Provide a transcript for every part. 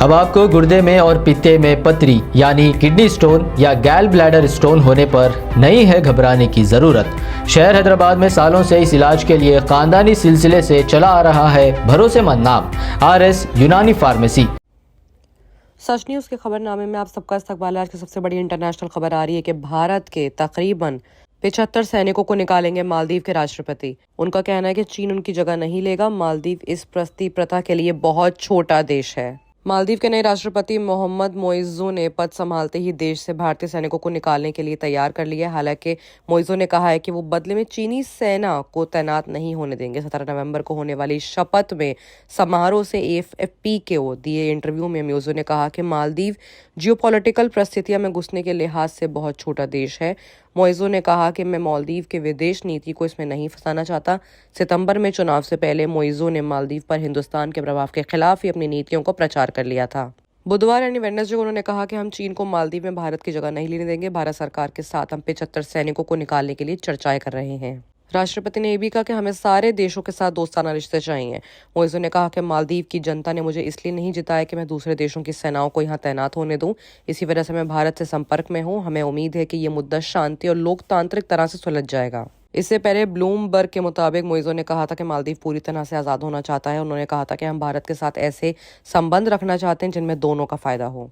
अब आपको गुर्दे में और पित्ते में पथरी यानी किडनी स्टोन या गैल ब्लैडर स्टोन होने पर नहीं है घबराने की ज़रूरत। शहर हैदराबाद में सालों से इस इलाज के लिए खानदानी सिलसिले से चला आ रहा है भरोसेमंद नाम RS यूनानी फार्मेसी। सच न्यूज़ के खबरनामे में आप सबका इस्तकबाल। आज की सबसे बड़ी इंटरनेशनल खबर आ रही है कि भारत के तकरीबन 75 सैनिकों को निकालेंगे मालदीव के राष्ट्रपति। उनका कहना है कि चीन उनकी जगह नहीं लेगा। मालदीव इस प्रस्ती प्रथा के लिए बहुत छोटा देश है। मालदीव के नए राष्ट्रपति मोहम्मद मोइज़ू ने पद संभालते ही देश से भारतीय सैनिकों को निकालने के लिए तैयार कर लिया है। हालांकि मोइज़ू ने कहा है कि वो बदले में चीनी सेना को तैनात नहीं होने देंगे। 17 नवंबर को होने वाली शपथ में समारोह से AFP को दिए इंटरव्यू में मोइज़ू ने कहा कि मालदीव जियोपॉलिटिकल परिस्थितियों में घुसने के लिहाज से बहुत छोटा देश है। मोइज़ू ने कहा कि मैं मालदीव के विदेश नीति को इसमें नहीं फंसाना चाहता। सितंबर में चुनाव से पहले मोइज़ू ने मालदीव पर हिंदुस्तान के प्रभाव के खिलाफ ही अपनी नीतियों को प्रचार कर लिया था। बुधवार यानी वेडनेसडे को उन्होंने कहा कि हम चीन को मालदीव में भारत की जगह नहीं लेने देंगे। भारत सरकार के साथ हम 75 सैनिकों को निकालने के लिए चर्चाएं कर रहे हैं। राष्ट्रपति ने यह भी कहा कि हमें सारे देशों के साथ दोस्ताना रिश्ते चाहिए। मोइज़ू ने कहा कि मालदीव की जनता ने मुझे इसलिए नहीं जिताया कि मैं दूसरे देशों की सेनाओं को यहाँ तैनात होने दूं। इसी वजह से मैं भारत से संपर्क में हूँ। हमें उम्मीद है कि ये मुद्दा शांति और लोकतांत्रिक तरह से सुलझ जाएगा। इससे पहले ब्लूमबर्ग के मुताबिक मोइज़ू ने कहा था कि मालदीव पूरी तरह से आज़ाद होना चाहता है। उन्होंने कहा था कि हम भारत के साथ ऐसे संबंध रखना चाहते हैं जिनमें दोनों का फायदा हो।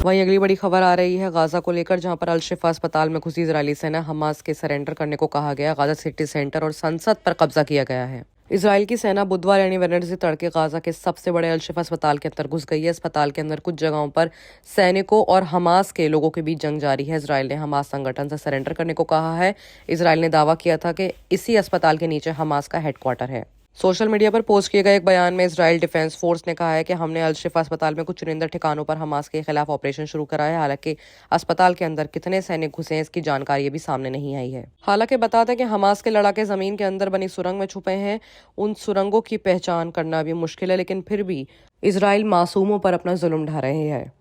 वहीं अगली बड़ी खबर आ रही है गाजा को लेकर, जहां पर अल-शिफा अस्पताल में घुसी इजरायली सेना। हमास के सरेंडर करने को कहा गया। गाजा सिटी सेंटर और संसद पर कब्जा किया गया है। इजराइल की सेना बुधवार यानी वेडनेसडे तड़के गाजा के सबसे बड़े अल-शिफा अस्पताल के अंदर घुस गई है। अस्पताल के अंदर कुछ जगहों पर सैनिकों और हमास के लोगों के बीच जंग जारी है। इजराइल ने हमास संगठन से सरेंडर करने को कहा है। इजराइल ने दावा किया था कि इसी अस्पताल के नीचे हमास का हेडक्वार्टर है। सोशल मीडिया पर पोस्ट किए गए एक बयान में इजराइल डिफेंस फोर्स ने कहा है कि हमने अल-शिफा अस्पताल में कुछ चुनिंदा ठिकानों पर हमास के खिलाफ ऑपरेशन शुरू करा है। हालांकि अस्पताल के अंदर कितने सैनिक घुसे हैं इसकी जानकारी अभी सामने नहीं आई है। हालांकि बता दें कि हमास के लड़ाके जमीन के अंदर बनी सुरंग में छुपे हैं। उन सुरंगों की पहचान करना भी मुश्किल है, लेकिन फिर भी इजराइल मासूमों पर अपना जुल्म ढा रहे हैं।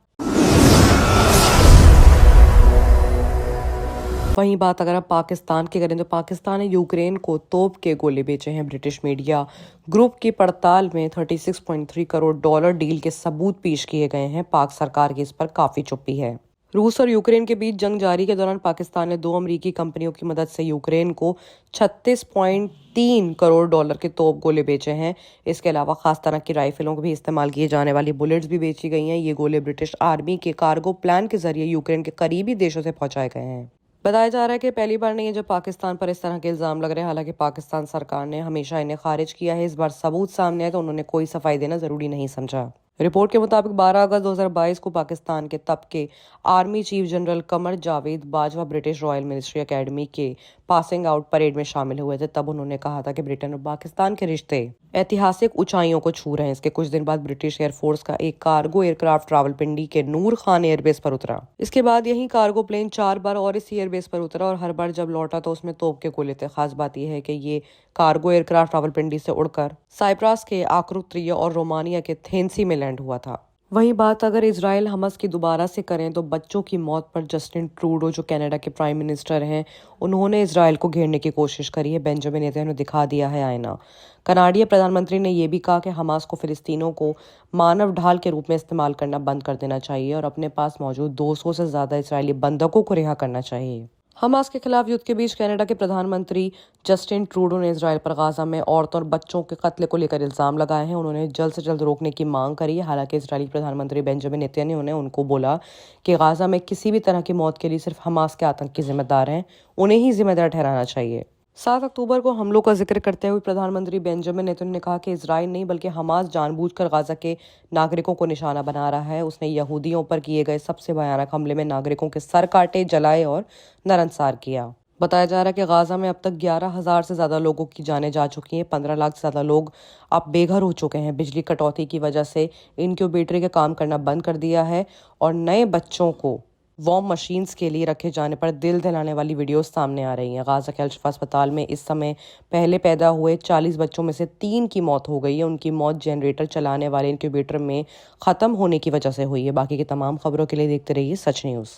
वहीं बात अगर आप पाकिस्तान की करें तो पाकिस्तान ने यूक्रेन को तोप के गोले बेचे हैं। ब्रिटिश मीडिया ग्रुप की पड़ताल में $36.3 करोड़ डील के सबूत पेश किए गए हैं। पाक सरकार की इस पर काफी चुप्पी है। रूस और यूक्रेन के बीच जंग जारी के दौरान पाकिस्तान ने 2 अमेरिकी कंपनियों की मदद से यूक्रेन को $36.3 करोड़ के तोप गोले बेचे हैं। इसके अलावा खास तरह की राइफलों को भी इस्तेमाल किए जाने वाली बुलेट्स भी बेची गई हैं। ये गोले ब्रिटिश आर्मी के कार्गो प्लान के जरिए यूक्रेन के करीबी देशों से पहुंचाए गए हैं। बताया जा रहा है कि पहली बार नहीं है जब पाकिस्तान पर इस तरह के इल्जाम लग रहे हैं। हालांकि पाकिस्तान सरकार ने हमेशा इन्हें खारिज किया है। इस बार सबूत सामने आए तो उन्होंने कोई सफाई देना जरूरी नहीं समझा। रिपोर्ट के मुताबिक 12 अगस्त 2022 को पाकिस्तान के तब के army chief general Qamar Javed Bajwa British royal military academy के पासिंग आउट परेड में शामिल हुए थे। तब उन्होंने कहा था कि ब्रिटेन और पाकिस्तान के रिश्ते ऐतिहासिक ऊंचाइयों को छू रहे हैं। इसके कुछ दिन बाद ब्रिटिश एयरफोर्स का एक कार्गो एयरक्राफ्ट रावलपिंडी के नूर खान एयरबेस पर उतरा। इसके बाद यही कार्गो प्लेन 4 बार और इसी एयरबेस पर उतरा और हर बार जब लौटा तो उसमें तोप के गोले थे। खास बात यह है कि ये कार्गो एयरक्राफ्ट रावलपिंडी से उड़कर साइप्रस के आक्रुत्रिया और रोमानिया के थेंसी में लैंड हुआ था। वहीं बात अगर इजराइल हमास की दोबारा से करें तो बच्चों की मौत पर जस्टिन ट्रूडो जो कनाडा के प्राइम मिनिस्टर हैं, उन्होंने इजराइल को घेरने की कोशिश करी है। बेंजामिन नेतन्याहू ने दिखा दिया है आईना। कनाडिय प्रधानमंत्री ने यह भी कहा कि हमास को फिलिस्तीनों को मानव ढाल के रूप में इस्तेमाल करना बंद कर देना चाहिए और अपने पास मौजूद 200 से ज्यादा इजरायली बंधकों को रिहा करना चाहिए। हमास के खिलाफ युद्ध के बीच कनाडा के प्रधानमंत्री जस्टिन ट्रूडो ने इजराइल पर गाजा में औरतों और बच्चों के कत्ल को लेकर इल्जाम लगाए हैं। उन्होंने जल्द से जल्द रोकने की मांग करी है। हालांकि इजरायली प्रधानमंत्री बेंजामिन नेतन्याहू ने उनको बोला कि गाजा में किसी भी तरह की मौत के लिए सिर्फ हमास के आतंकी जिम्मेदार हैं, उन्हें ही जिम्मेदार ठहराना चाहिए। 7 अक्टूबर को हमलों का जिक्र करते हुए प्रधानमंत्री बेंजामिन नेतन्याहू ने कहा कि इजराइल नहीं बल्कि हमास जानबूझकर गाजा के नागरिकों को निशाना बना रहा है। उसने यहूदियों पर किए गए सबसे भयानक हमले में नागरिकों के सर काटे, जलाए और नरंसार किया। बताया जा रहा है कि गाजा में अब तक 11,000 से ज्यादा लोगों की जानें जा चुकी हैं। 15 लाख से ज्यादा लोग अब बेघर हो चुके हैं। बिजली कटौती की वजह से इनक्यूबेटर के काम करना बंद कर दिया है और नए बच्चों को वॉर्म मशीन्स के लिए रखे जाने पर दिल दहलाने वाली वीडियोस सामने आ रही हैं। गाजा के अल-शिफा अस्पताल में इस समय पहले पैदा हुए 40 बच्चों में से 3 की मौत हो गई है। उनकी मौत जनरेटर चलाने वाले इंक्यूबेटर में ख़त्म होने की वजह से हुई है। बाकी की तमाम खबरों के लिए देखते रहिए सच न्यूज़।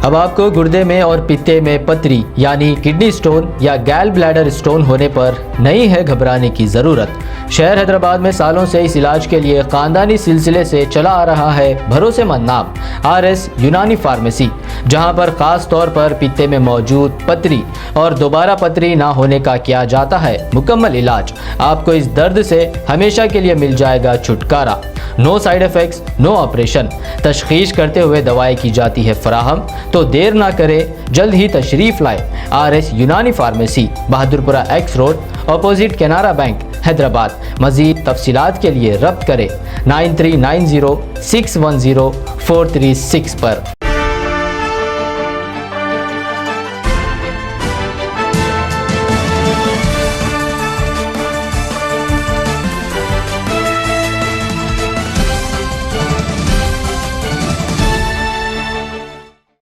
अब आपको गुर्दे में और पित्ते में पथरी यानी किडनी स्टोन या गैल ब्लैडर स्टोन होने पर नहीं है घबराने की ज़रूरत। शहर हैदराबाद में सालों से इस इलाज के लिए ख़ानदानी सिलसिले से चला आ रहा है भरोसेमंद नाम RS यूनानी फार्मेसी, जहां पर ख़ास तौर पर पित्ते में मौजूद पथरी और दोबारा पथरी ना होने का किया जाता है मुकम्मल इलाज। आपको इस दर्द से हमेशा के लिए मिल जाएगा छुटकारा। No side effects, no operation. तशखीस करते हुए दवाएं की जाती है फराहम। तो देर ना करें, जल्द ही तशरीफ़ लाए RS यूनानी pharmacy, Bahadurpura X road, opposite Canara bank, Hyderabad. मज़ीद तफसीलात के लिए रब्त करें 9390610436 पर।